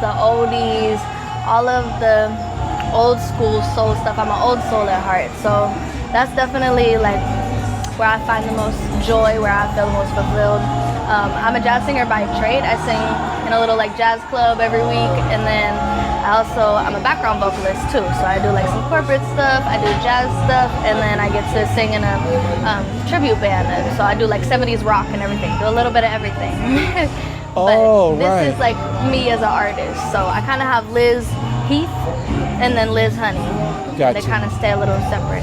the oldies, all of the old school soul stuff. I'm an old soul at heart, so that's definitely like where I find the most joy, where I feel the most fulfilled. I'm a jazz singer by trade. I sing in a little like jazz club every week, and then I'm a background vocalist too. So I do like some corporate stuff, I do jazz stuff, and then I get to sing in a tribute band. So I do like 70s rock and everything, do a little bit of everything. But this is like me as an artist. So I kind of have Liz Heath and then Liz Honey. Gotcha. They kind of stay a little separate.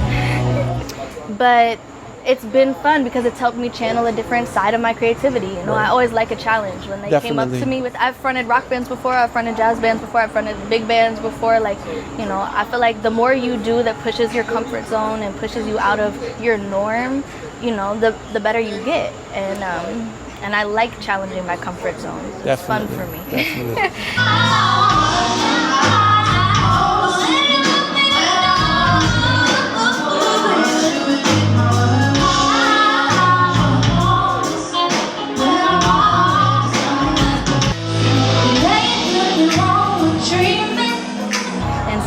But it's been fun because it's helped me channel a different side of my creativity. You know, I always like a challenge. When they came up to me I've fronted rock bands before, I've fronted jazz bands before, I've fronted big bands before. Like, you know, I feel like the more you do that pushes your comfort zone and pushes you out of your norm, you know, the better you get. And I like challenging my comfort zone. It's fun for me. Definitely.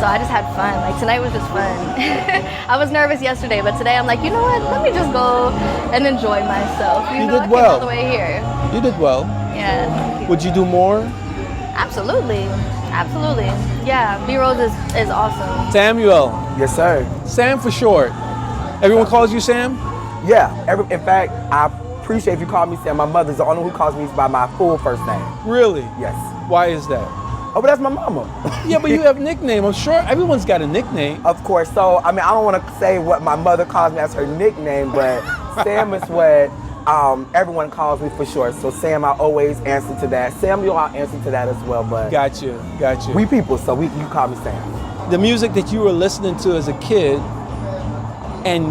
So I just had fun. Like tonight was just fun. I was nervous yesterday, but today I'm like, you know what? Let me just go and enjoy myself. You know, did well. I came all the way here. You did well. Yeah. Would you do more? Absolutely. Absolutely. Yeah. B-Rhodes is awesome. Samuel. Yes, sir. Sam for short. Everyone calls you Sam? Yeah. In fact, I appreciate if you call me Sam. My mother's the only one who calls me by my full first name. Really? Yes. Why is that? Oh, but that's my mama. Yeah, but you have a nickname. I'm sure everyone's got a nickname. Of course. So, I mean, I don't want to say what my mother calls me as her nickname, but Sam is what everyone calls me for short. So Sam, I always answer to that. Samuel, I'll answer to that as well. But Got you. we people, so you call me Sam. The music that you were listening to as a kid, and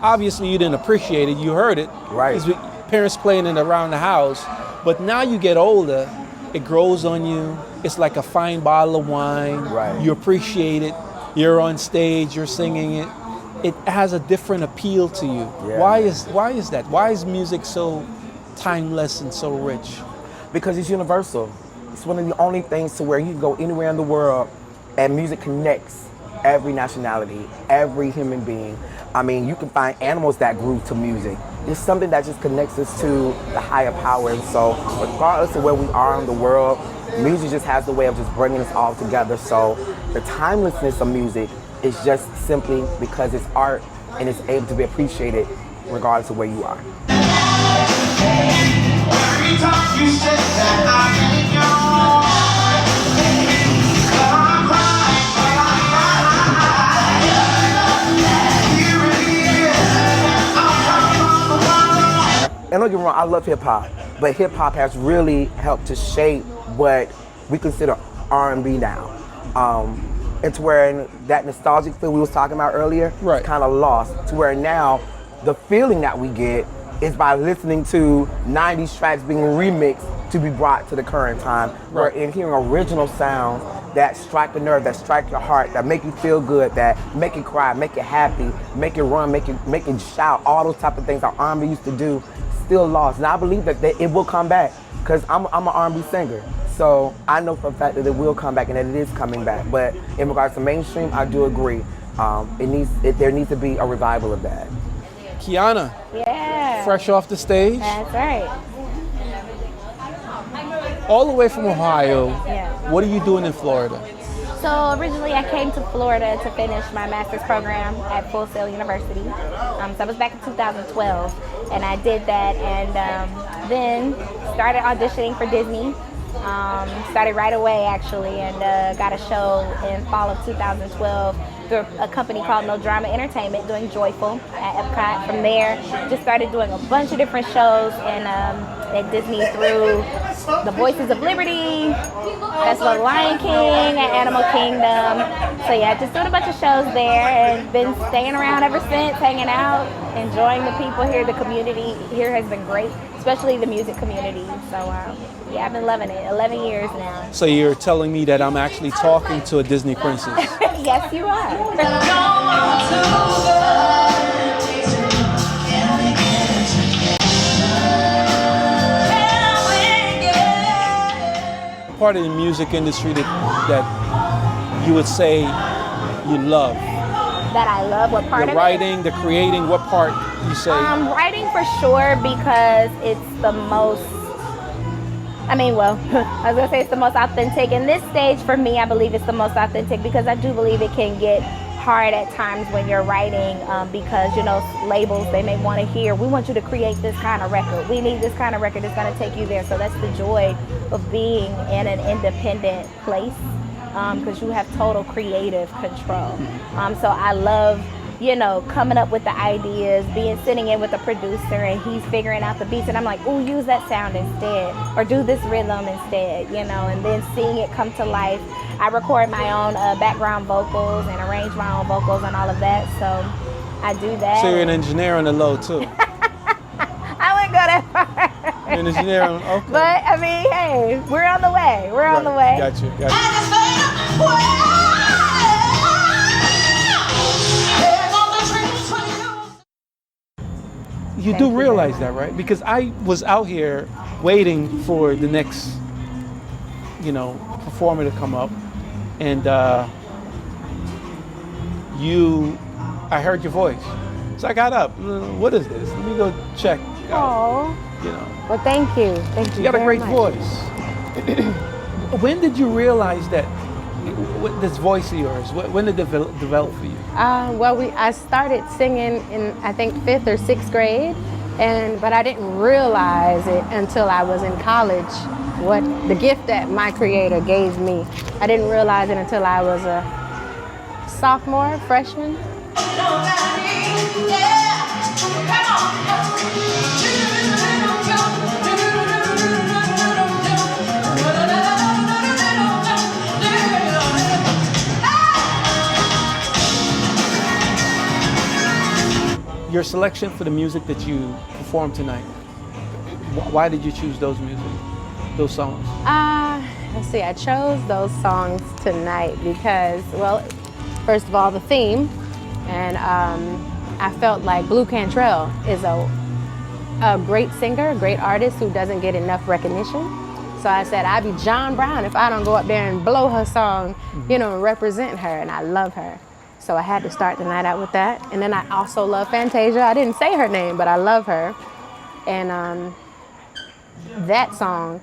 obviously you didn't appreciate it. You heard it. Right. Because parents playing it around the house. But now you get older, it grows on you. It's like a fine bottle of wine. Right. You appreciate it. You're on stage, you're singing it. It has a different appeal to you. Yeah. Why is that? Why is music so timeless and so rich? Because it's universal. It's one of the only things to where you can go anywhere in the world and music connects every nationality, every human being. I mean, you can find animals that groove to music. It's something that just connects us to the higher power. And so regardless of where we are in the world, music just has the way of just bringing us all together. So the timelessness of music is just simply because it's art and it's able to be appreciated regardless of where you are. And don't get me wrong, I love hip hop, but hip hop has really helped to shape what we consider R&B now. And to where that nostalgic feel we was talking about earlier Right. is kind of lost. To where now the feeling that we get is by listening to 90s tracks being remixed to be brought to the current time. Right. We're in hearing original sounds that strike the nerve, that strike your heart, that make you feel good, that make you cry, make you happy, make you run, make you shout, all those type of things that R&B used to do, still lost. And I believe that it will come back because I'm an R&B singer. So I know for a fact that it will come back and that it is coming back. But in regards to mainstream, I do agree. There needs to be a revival of that. Qiana, Yeah. fresh off the stage, That's right. all the way from Ohio. Yeah. What are you doing in Florida? So originally I came to Florida to finish my master's program at Folksalert University. So I was back in 2012 and I did that and then started auditioning for Disney. Started right away actually and got a show in fall of 2012 through a company called No Drama Entertainment doing Joyful at Epcot. From there, just started doing a bunch of different shows and at Disney through The Voices of Liberty, Festival of the Lion King, and Animal Kingdom. So yeah, just doing a bunch of shows there and been staying around ever since, hanging out, enjoying the people here. The community here has been great, especially the music community. So yeah, I've been loving it. 11 years now. So you're telling me that I'm actually talking to a Disney princess. Yes, you are. part of the music industry that you would say you love? That I love. What part The of writing, the creating, what part you say? Writing for sure, because it's the most, I was gonna say it's the most authentic. In this stage, for me, I believe it's the most authentic, because I do believe it can get hard at times when you're writing, because, labels, they may want to hear, we want you to create this kind of record. We need this kind of record that's gonna take you there. So that's the joy of being in an independent place, because you have total creative control. So I love, coming up with the ideas, sitting in with the producer and he's figuring out the beats, and I'm like, ooh, use that sound instead, or do this rhythm instead, and then seeing it come to life. I record my own background vocals and arrange my own vocals and all of that, so I do that. So you're an engineer on the low too? I wouldn't go that far. You're an engineer on, okay. But, hey, we're on the way. We're on the way. Got you. You do realize that, right? Because I was out here waiting for the next, performer to come up, and I heard your voice. So I got up. What is this? Let me go check. Oh. Well, thank you. Thank you. You got a great much. voice. When did you realize that this voice of yours? When did it develop for you? I started singing in, I think, 5th or 6th grade, but I didn't realize it until I was in college, what the gift that my creator gave me. I didn't realize it until I was a sophomore, freshman. Your selection for the music that you performed tonight, why did you choose those songs? Let's see, I chose those songs tonight because, well, first of all, the theme, and I felt like Blue Cantrell is a great singer, a great artist who doesn't get enough recognition. So I said, I'd be John Brown if I don't go up there and blow her song, and represent her, and I love her. So I had to start the night out with that. And then I also love Fantasia. I didn't say her name, but I love her. And that song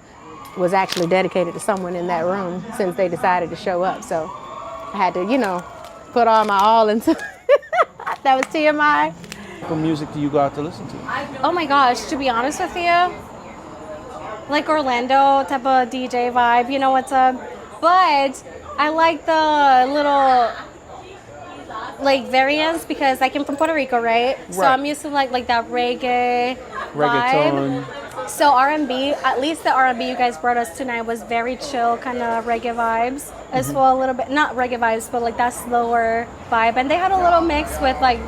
was actually dedicated to someone in that room since they decided to show up. So I had to, put all my all into that was TMI. What music do you go out to listen to? Oh my gosh, to be honest with you, like Orlando type of DJ vibe, you know what's up? But I like the little variants because I came from Puerto Rico, right? So I'm used to like that reggaeton vibe. So R&B, at least the R&B you guys brought us tonight was very chill kind of reggae vibes as well, a little bit, not reggae vibes, but like that slower vibe. And they had a little mix with like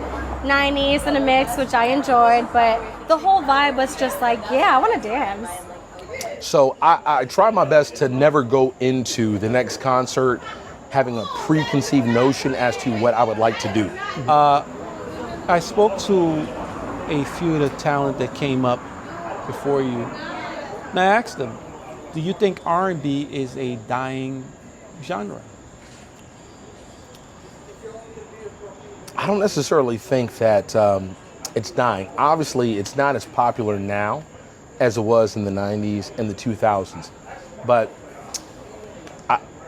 90s in a mix, which I enjoyed, but the whole vibe was just like, yeah, I want to dance. So I try my best to never go into the next concert having a preconceived notion as to what I would like to do. I spoke to a few of the talent that came up before you, and I asked them, do you think R&B is a dying genre? I don't necessarily think that it's dying. Obviously, it's not as popular now as it was in the 90s and the 2000s, but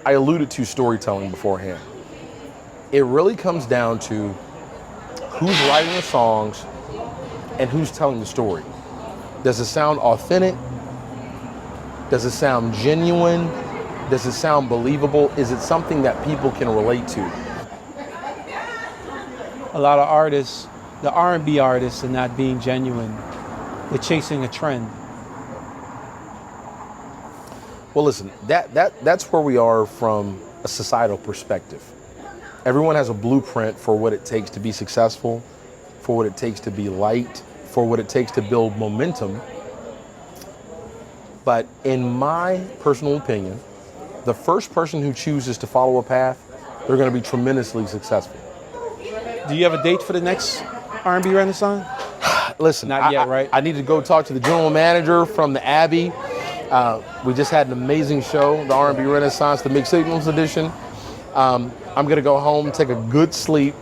I alluded to storytelling beforehand. It really comes down to who's writing the songs and who's telling the story. Does it sound authentic? Does it sound genuine? Does it sound believable? Is it something that people can relate to? A lot of artists, the R&B artists, are not being genuine. They're chasing a trend. Well, listen, that's where we are from a societal perspective. Everyone has a blueprint for what it takes to be successful, for what it takes to be liked, for what it takes to build momentum. But in my personal opinion, the first person who chooses to follow a path, they're going to be tremendously successful. Do you have a date for the next R&B Renaissance? Listen, Not yet, right? I need to go talk to the general manager from the Abbey We just had an amazing show, the R&B Renaissance, the Mixed Signals edition. I'm gonna go home, take a good sleep,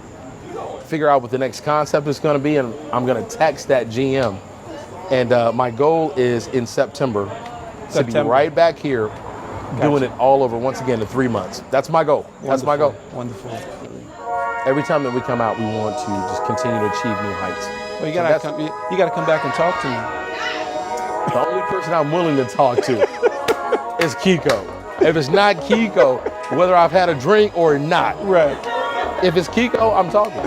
figure out what the next concept is gonna be, and I'm gonna text that GM. And my goal is in September to be right back here doing it all over once again in 3 months. That's my goal. That's my goal. Wonderful. Every time that we come out, we want to just continue to achieve new heights. Well, you gotta come back and talk to me. The only person I'm willing to talk to is Kiko. If it's not Kiko, whether I've had a drink or not. Right. If it's Kiko, I'm talking.